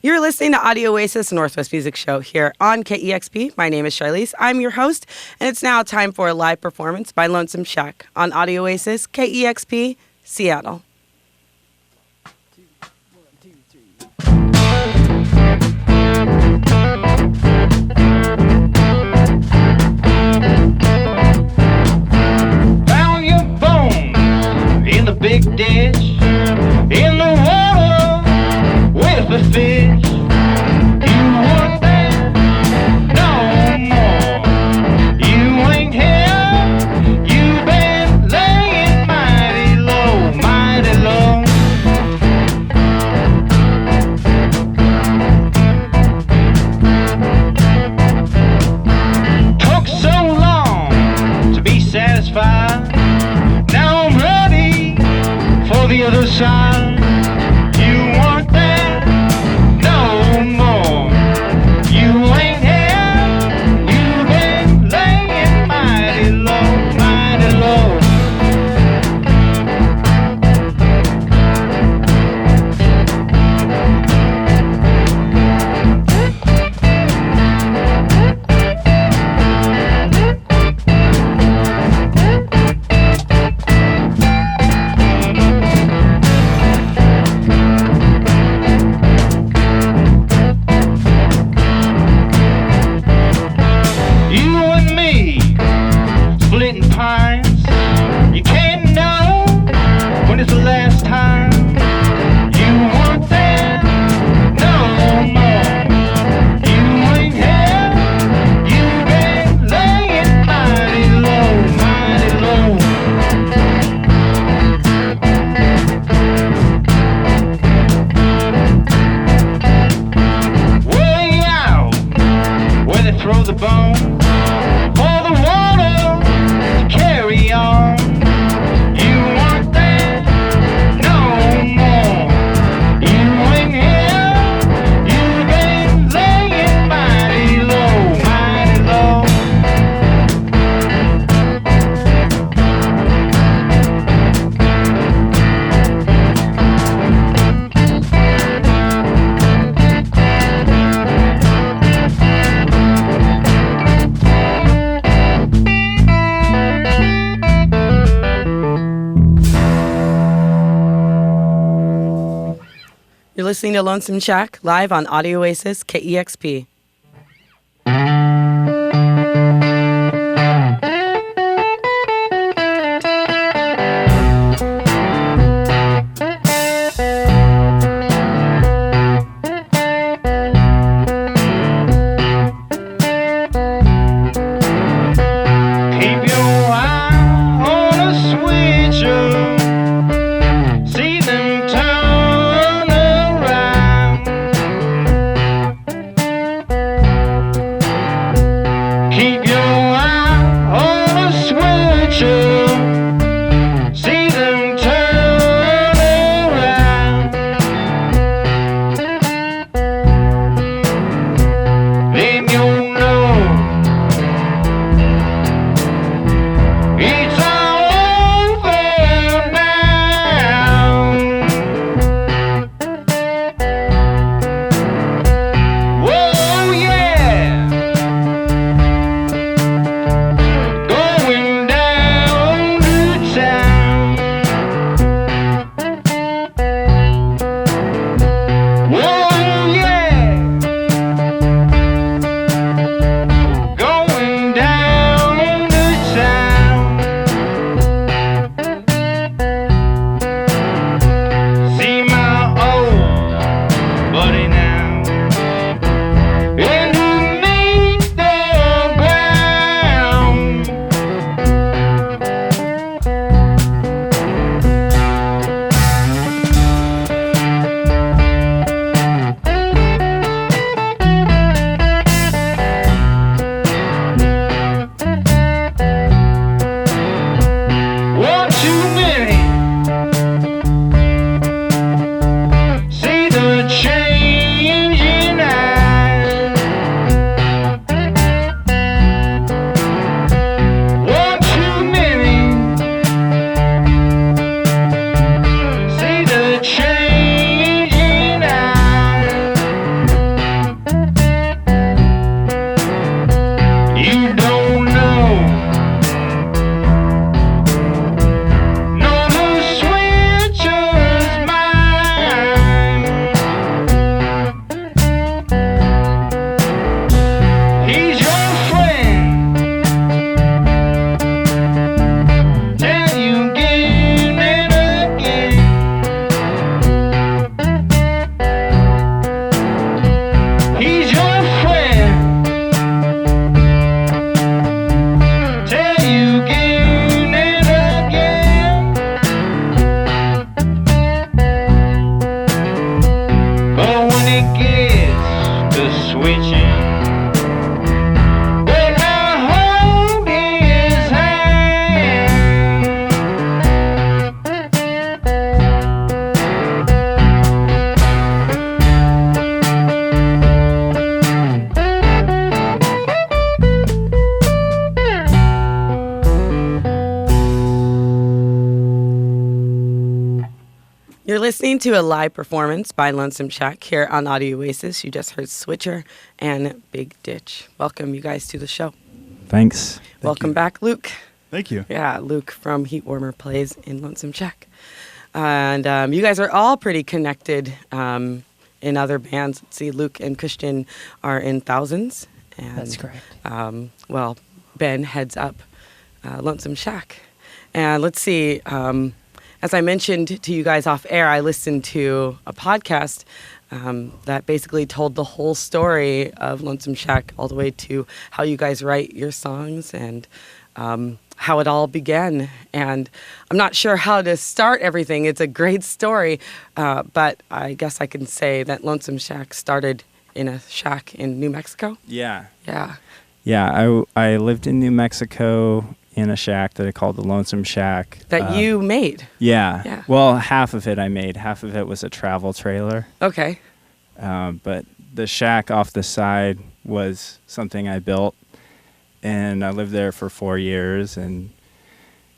You're listening to Audio Oasis Northwest Music Show here on KEXP. My name is Sharlese. I'm your host, and it's now time for a live performance by Lonesome on Audio Oasis KEXP Seattle. Found your bones in the big dish, in the water with the fish. You weren't there no more. You ain't here. You've been laying mighty low, mighty low. Took so long to be satisfied. Now I'm ready for the other side. You weren't there no more. You ain't here. You've been laying mighty low, mighty low. You and me, splitting pines. You can't know when it's the last time. You weren't there no more. You ain't here. You've been laying mighty low, mighty low. Way out where they throw the bone for the water to carry on. You weren't there no more. You ain't here. You've been laying mighty low, mighty low. You're listening to Lonesome Shack live on Audio Oasis KEXP. Keep your eye on a switcher. See them turn around. Keep your eye on a switcher. See them turn around. Then you'll know it's all over now. Whoa, yeah. Going down to town. Whoa, yeah. Going down to town. See my old buddy now. Underneath the ground. bewitching. When I hold his hand, You're listening to a live performance by Lonesome Shack here on Audio Oasis. You just heard Switcher and Big Ditch. Welcome, you guys, to the show. Thanks. Welcome back, Luke. Thank you. Yeah, Luke from Heat Warmer plays in Lonesome Shack. And you guys are all pretty connected in other bands. Let's see, Luke and Christian are in Thousands. And, That's correct. Well, Ben heads up Lonesome Shack. And let's see, as I mentioned to you guys off air, I listened to a podcast that basically told the whole story of Lonesome Shack, all the way to how you guys write your songs and how it all began. And I'm not sure how to start everything. It's a great story, but I guess I can say that Lonesome Shack started in a shack in New Mexico. Yeah. Yeah. Yeah, I lived in New Mexico in a shack that I called the Lonesome Shack. That you made. Yeah. Yeah. Well, half of it I made. Half of it was a travel trailer. Okay. But the shack off the side was something I built. And I lived there for 4 years and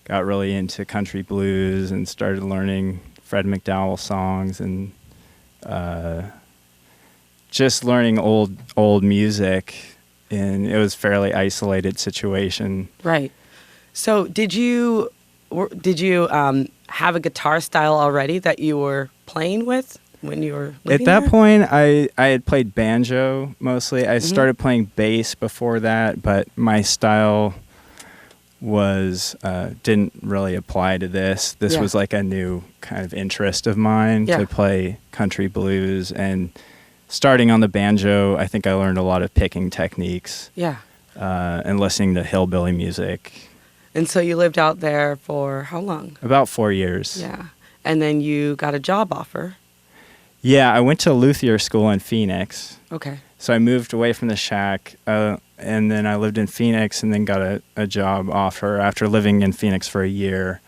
got really into country blues and started learning Fred McDowell songs and just learning old music. And it was a fairly isolated situation. Right. So did you have a guitar style already that you were playing with when you were living At that there? point, I had played banjo mostly. I started playing bass before that, but my style was didn't really apply to this. This was like a new kind of interest of mine to play country blues. And starting on the banjo, I think I learned a lot of picking techniques. Yeah. And listening to hillbilly music. And so you lived out there for how long? About 4 years. Yeah. And then you got a job offer. Yeah, I went to Luthier School in Phoenix. Okay. So I moved away from the shack, and then I lived in Phoenix and then got a job offer after living in Phoenix for a year,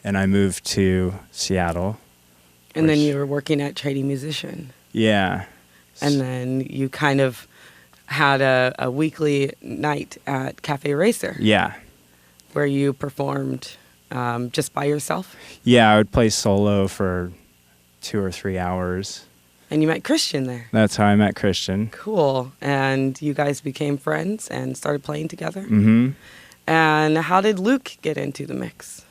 and I moved to Seattle. And then you were working at Trading Musician. Yeah. And then you kind of had a weekly night at Cafe Racer. Yeah. Where you performed just by yourself. Yeah, I would play solo for 2 or 3 hours. And you met Christian there. That's how I met Christian. Cool. And you guys became friends and started playing together. Mm-hmm. And how did Luke get into the mix?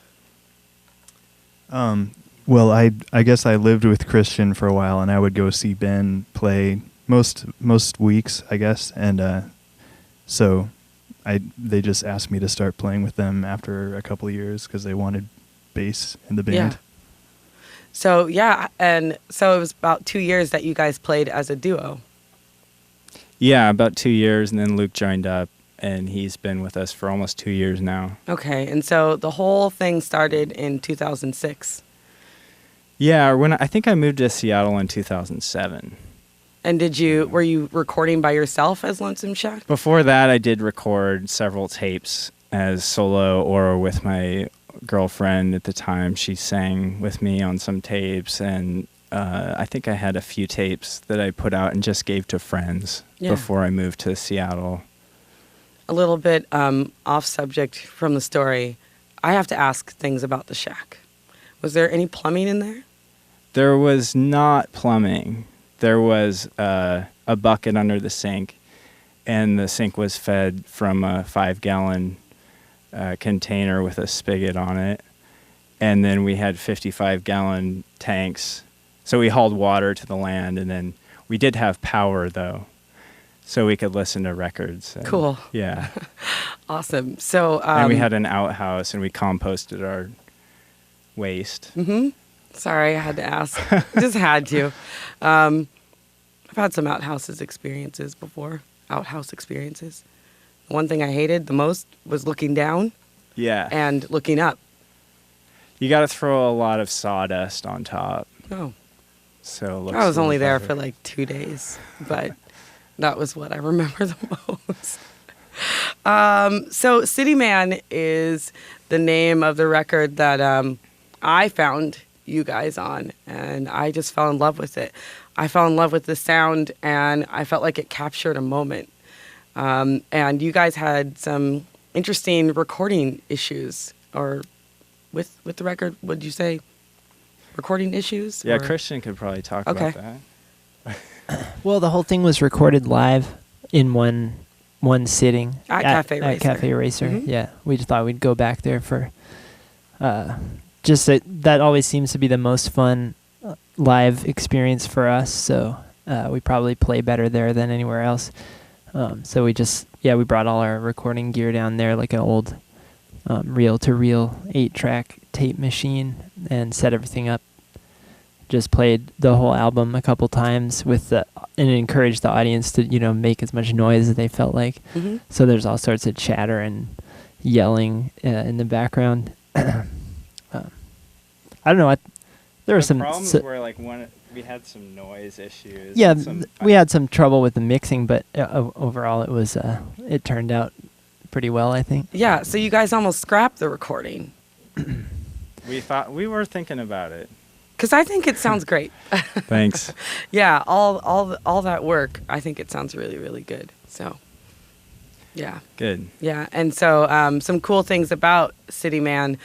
Well, I guess I lived with Christian for a while, and I would go see Ben play most weeks, I guess. And so they just asked me to start playing with them after a couple of years because they wanted bass in the band. Yeah. So, yeah, and so it was about 2 years that you guys played as a duo. Yeah, about 2 years, and then Luke joined up, and he's been with us for almost 2 years now. Okay, and so the whole thing started in 2006. Yeah, I think I moved to Seattle in 2007. And were you recording by yourself as Lonesome Shack? Before that, I did record several tapes as solo or with my girlfriend at the time. She sang with me on some tapes, and I think I had a few tapes that I put out and just gave to friends before I moved to Seattle. A little bit off subject from the story, I have to ask things about the shack. Was there any plumbing in there? There was not plumbing. There was a bucket under the sink, and the sink was fed from a 5-gallon container with a spigot on it. And then we had 55-gallon tanks. So we hauled water to the land, and then we did have power, though, so we could listen to records. And, cool. Yeah. Awesome. So and we had an outhouse, and we composted our waste. Mm-hmm. Sorry, I had to ask. Just had to. I've had some outhouse experiences before. One thing I hated the most was looking down. Yeah. And looking up. You got to throw a lot of sawdust on top. Oh. So it looks I was only there better. for like 2 days, but That was what I remember the most. So City Man is the name of the record that I found you guys on, and I just fell in love with it. I fell in love with the sound, and I felt like it captured a moment. And you guys had some interesting recording issues, or with the record, would you say recording issues? Yeah, or? Christian could probably talk about that. Well, the whole thing was recorded live in one sitting At Cafe Racer. At Cafe Racer. Mhm. Yeah, we just thought we'd go back there for just that always seems to be the most fun live experience for us. So we probably play better there than anywhere else. So we brought all our recording gear down there, like an old reel-to-reel 8-track tape machine, and set everything up. Just played the whole album a couple times and encouraged the audience to make as much noise as they felt like. Mm-hmm. So there's all sorts of chatter and yelling in the background. I don't know. There were some problems were we had some noise issues. Yeah, we had some trouble with the mixing, but overall it turned out pretty well, I think. Yeah, so you guys almost scrapped the recording. We were thinking about it. Because I think it sounds great. Thanks. Yeah, all that work, I think it sounds really, really good. So, yeah. Good. Yeah, and so some cool things about City Man.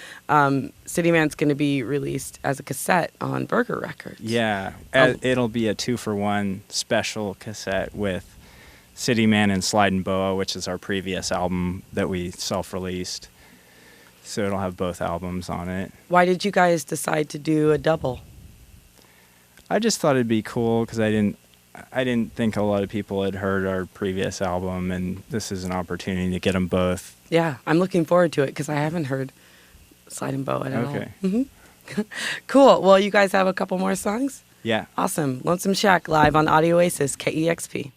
City Man's going to be released as a cassette on Burger Records. Yeah, it'll be a 2-for-1 special cassette with City Man and Slide and Boa, which is our previous album that we self-released. So it'll have both albums on it. Why did you guys decide to do a double? I just thought it'd be cool because I didn't think a lot of people had heard our previous album, and this is an opportunity to get them both. Yeah, I'm looking forward to it because I haven't heard Slide and Boa at all. Okay. Mm-hmm. Cool. Well, you guys have a couple more songs? Yeah. Awesome. Lonesome Shack live on Audio Oasis, KEXP.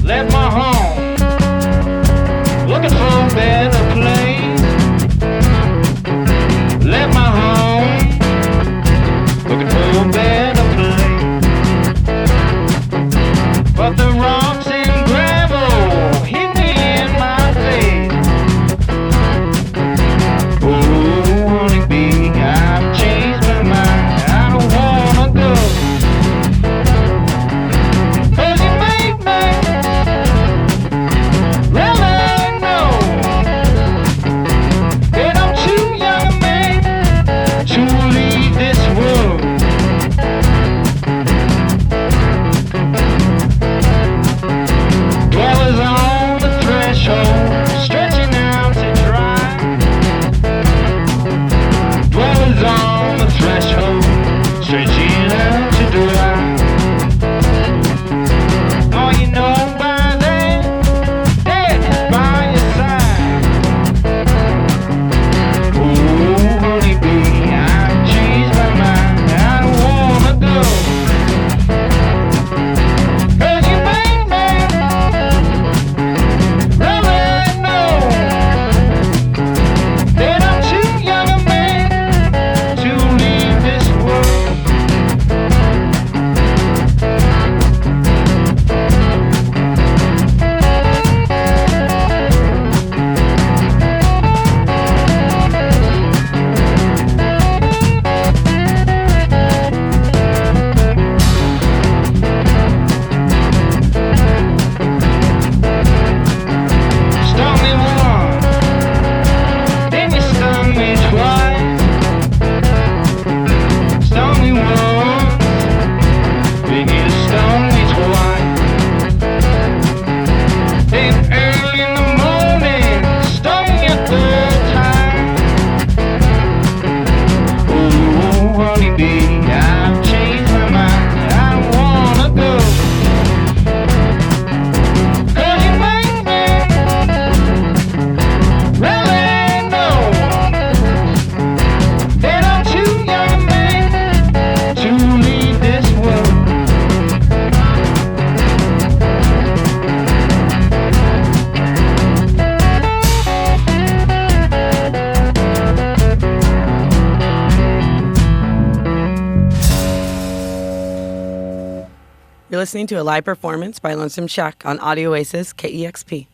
Left my home, looking for a better place. Left my home, looking for a better place. listening to a live performance by Lonesome Shack on Audio Oasis KEXP.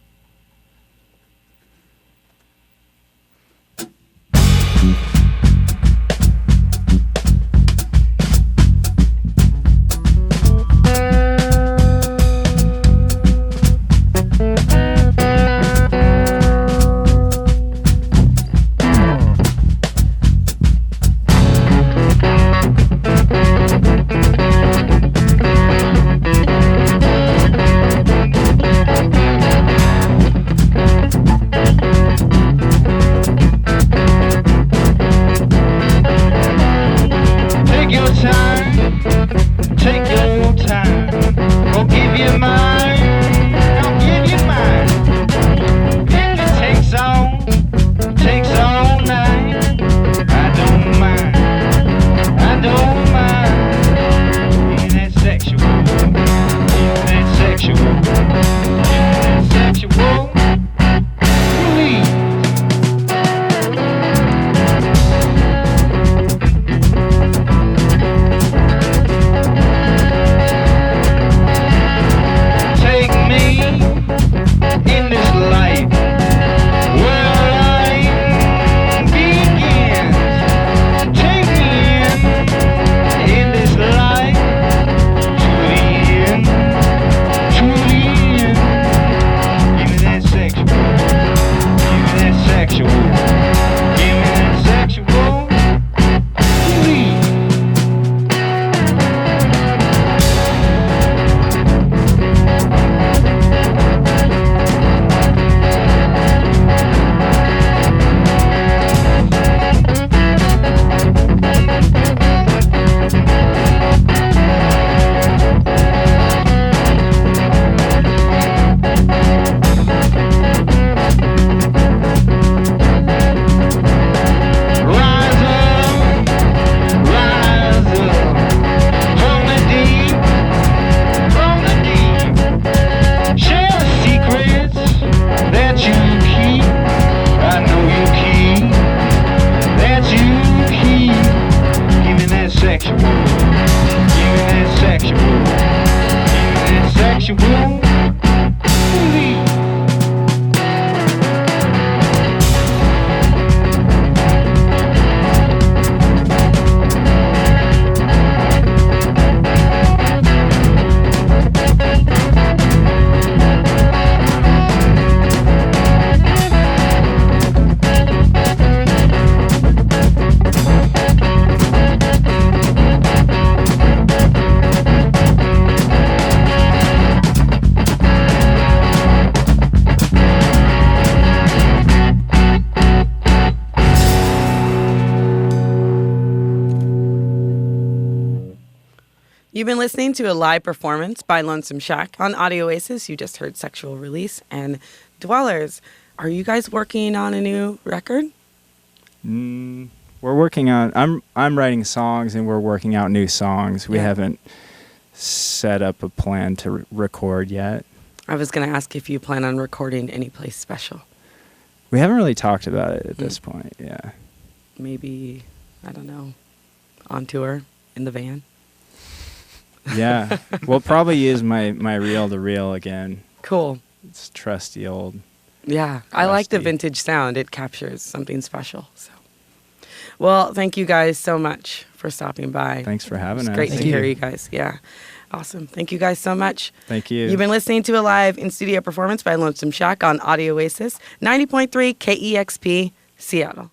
You've been listening to a live performance by Lonesome Shack on Audio Oasis. You just heard Sexual Release and Dwellers. Are you guys working on a new record? We're working on. I'm writing songs, and we're working out new songs. We haven't set up a plan to record yet. I was going to ask if you plan on recording any place special. We haven't really talked about it at this point. Yeah. Maybe, I don't know, on tour in the van. Yeah. We'll probably use my reel-to-reel again. Cool. It's trusty old. Yeah. I like the vintage sound. It captures something special. So, well, thank you guys so much for stopping by. Thanks for having us. It's great to hear you guys. Yeah. Awesome. Thank you guys so much. Thank you. You've been listening to a live in-studio performance by Lonesome Shack on Audio Oasis, 90.3 KEXP, Seattle.